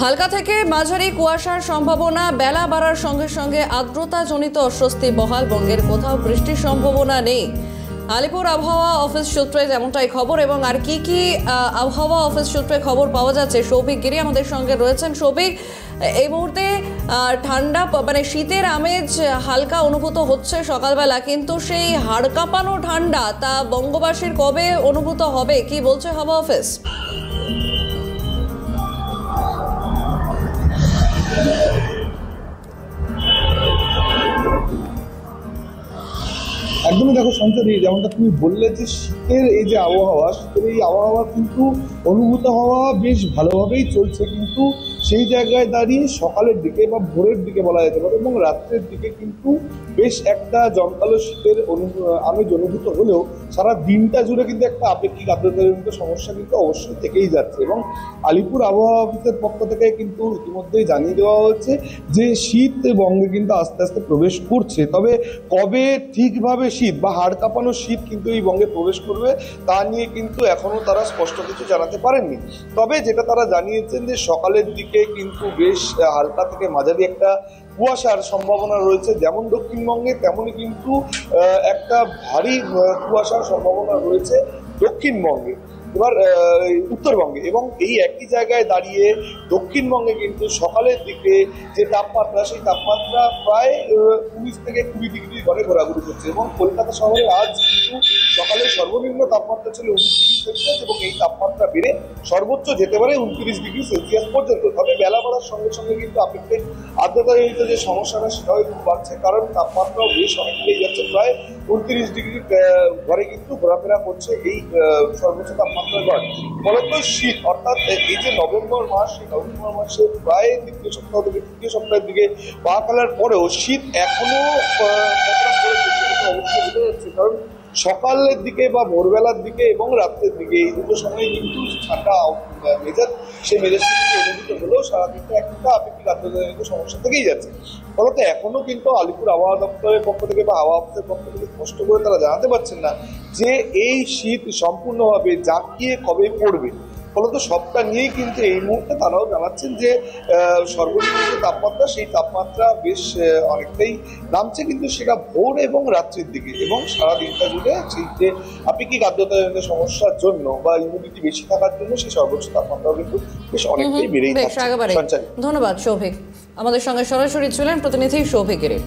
হালকা থেকে মাঝারি কুয়াশার সম্ভাবনা, বেলা বাড়ার সঙ্গে সঙ্গে আর্দ্রতাজনিত অস্বস্তি বহাল, বঙ্গের কোথাও বৃষ্টির সম্ভাবনা নেই। আলিপুর আবহাওয়া অফিস সূত্রে যেমনটাই খবর, এবং আর কি কি আবহাওয়া অফিস সূত্রে খবর পাওয়া যাচ্ছে, সৌভিক গিরি আমাদের সঙ্গে রয়েছেন। সৌভিক, এই মুহূর্তে ঠান্ডা মানে শীতের আমেজ হালকা অনুভূত হচ্ছে সকালবেলা, কিন্তু সেই হাড় কাঁপানো ঠান্ডা তা বঙ্গবাসীর কবে অনুভূত হবে, কি বলছে হাওয়া অফিস? একদমই দেখো সঞ্চারী, যেমনটা তুমি বললে যে শীতের এই যে আবহাওয়া, শীতের এই আবহাওয়া কিন্তু অনুভূত হওয়া বেশ ভালোভাবেই চলছে, কিন্তু সেই জায়গায় দাঁড়িয়ে সকালের দিকে বা ভোরের দিকে বলা যেতে পারে এবং রাত্রের দিকে কিন্তু বেশ একটা জমকালো শীতের আমেজ অনুভূত হলেও সারা দিনটা জুড়ে কিন্তু একটা আপেক্ষিক আর্দ্রতাজনিত সমস্যা কিন্তু অবশ্যই থেকেই যাচ্ছে। এবং আলিপুর আবহাওয়া অফিসের পক্ষ থেকে কিন্তু ইতিমধ্যেই জানিয়ে দেওয়া হচ্ছে যে শীত বঙ্গে কিন্তু আস্তে আস্তে প্রবেশ করছে, তবে কবে ঠিকভাবে শীত বা হাড় কাঁপানো শীত কিন্তু এই বঙ্গে প্রবেশ করবে তা নিয়ে কিন্তু এখনো তারা স্পষ্ট কিছু জানাতে পারেননি। তবে যেটা তারা জানিয়েছেন যে সকালের দিকে কিন্তু বেশ হালকা থেকে মাঝারি একটা কুয়াশার সম্ভাবনা রয়েছে, যেমন দক্ষিণবঙ্গে তেমনই কিন্তু একটা ভারী কুয়াশার সম্ভাবনা রয়েছে দক্ষিণবঙ্গে, এবার উত্তরবঙ্গে। এবং এই একই জায়গায় দাঁড়িয়ে দক্ষিণবঙ্গে কিন্তু সকালের দিকে যে তাপমাত্রা, সেই তাপমাত্রা প্রায় 19 থেকে 20 ডিগ্রি ঘরে ঘোরাঘুরি করছে। এবং কলকাতা শহরে আজ কিন্তু সকালে সর্বনিম্ন তাপমাত্রা ছিল 19 ডিগ্রি সেলসিয়াস এবং এই তাপমাত্রা বেড়ে সর্বোচ্চ যেতে পারে 29 ডিগ্রি সেলসিয়াস পর্যন্ত। তবে বেলা বাড়ার সঙ্গে সঙ্গে কিন্তু আপেক্ষিক আর্দ্রতাজনিত যে সমস্যাটা সেটাও একটু বাড়ছে, কারণ তাপমাত্রাও বেশ অনেকটাই যাচ্ছে, প্রায় 29 ডিগ্রির ঘরে কিন্তু ঘোরাফেরা করছে এই সর্বোচ্চ তাপমাত্রার ঘর। ফলত শীত, অর্থাৎ এই যে নভেম্বর মাস, সেই নভেম্বর মাসে প্রায় দ্বিতীয় সপ্তাহ থেকে তৃতীয় সপ্তাহের দিকে পা ফেলার পরেও শীত এখনো অবশ্যই বোঝা যাচ্ছে, কারণ সকালের দিকে বা ভোরবেলার দিকে এবং রাত্রের দিকে এই দুটো সময় কিন্তু ঠান্ডা মেজাজ, সেই মেজাজটি কিন্তু অনুভূত হলেও সারাদিনটা একটা আপেক্ষিক আর্দ্রতাজনিত সমস্যা থেকেই যাচ্ছে। ফলত এখনো কিন্তু আলিপুর আবহাওয়া দপ্তরের পক্ষ থেকে বা হাওয়া অফিসের পক্ষ থেকে স্পষ্ট করে তারা জানাতে পারছেন না যে এই শীত সম্পূর্ণভাবে জাঁকিয়ে কবে পড়বে। ফলত সবটা নিয়েই কিন্তু এই মুহূর্তে তারাও জানাচ্ছেন যে সর্বনিম্ন যে তাপমাত্রা, সেই তাপমাত্রা বেশ অনেকটাই নামছে, কিন্তু সেটা ভোর এবং রাত্রির দিকে, এবং সারা দিনটা জুড়ে সেই যে আপেক্ষিক আর্দ্রতাজনিত সমস্যার জন্য বা ইমিউনিটি বেশি থাকার জন্য সেই সর্বোচ্চ তাপমাত্রাও কিন্তু বেশ অনেকটাই বেড়েই থাকছে। ধন্যবাদ সৌভিক, আমাদের সঙ্গে সরাসরি ছিলেন প্রতিনিধি সৌভিক গিরি।